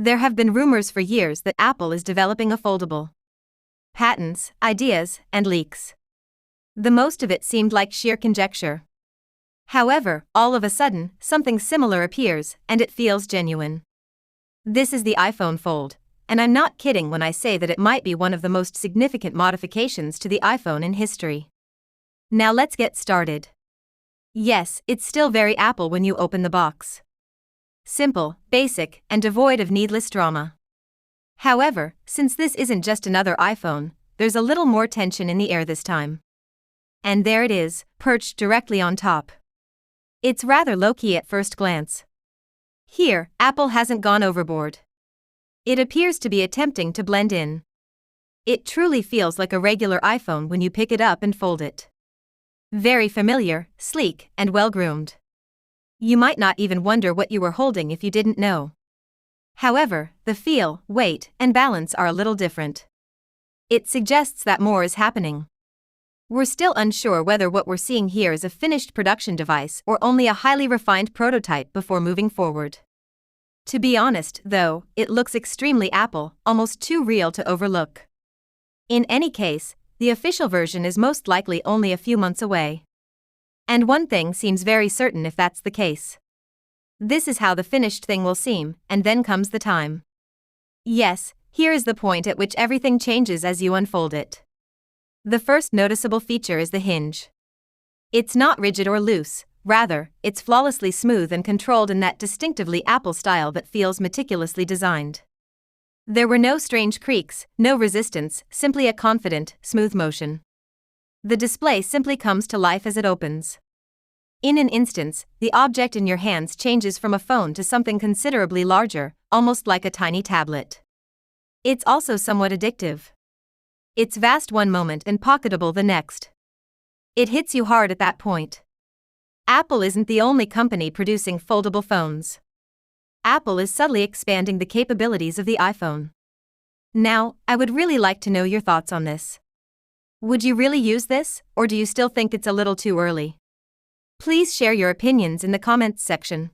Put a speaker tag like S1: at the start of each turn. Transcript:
S1: There have been rumors for years that Apple is developing a foldable. Patents, ideas, and leaks. The most of it seemed like sheer conjecture. However, all of a sudden, something similar appears, and it feels genuine. This is the iPhone Fold, and I'm not kidding when I say that it might be one of the most significant modifications to the iPhone in history. Now let's get started. Yes, it's still very Apple when you open the box. Simple, basic, and devoid of needless drama. However, since this isn't just another iPhone, there's a little more tension in the air this time. And there it is, perched directly on top. It's rather low-key at first glance. Here, Apple hasn't gone overboard. It appears to be attempting to blend in. It truly feels like a regular iPhone when you pick it up and fold it. Very familiar, sleek, and well-groomed. You might not even wonder what you were holding if you didn't know. However, the feel, weight, and balance are a little different. It suggests that more is happening. We're still unsure whether what we're seeing here is a finished production device or only a highly refined prototype before moving forward. To be honest, though, it looks extremely Apple, almost too real to overlook. In any case, the official version is most likely only a few months away. And one thing seems very certain if that's the case. This is how the finished thing will seem, and then comes the time. Yes, here is the point at which everything changes as you unfold it. The first noticeable feature is the hinge. It's not rigid or loose, rather, it's flawlessly smooth and controlled in that distinctively Apple style that feels meticulously designed. There were no strange creaks, no resistance, simply a confident, smooth motion. The display simply comes to life as it opens. In an instance, the object in your hands changes from a phone to something considerably larger, almost like a tiny tablet. It's also somewhat addictive. It's vast one moment and pocketable the next. It hits you hard at that point. Apple isn't the only company producing foldable phones. Apple is subtly expanding the capabilities of the iPhone. Now, I would really like to know your thoughts on this. Would you really use this, or do you still think it's a little too early? Please share your opinions in the comments section.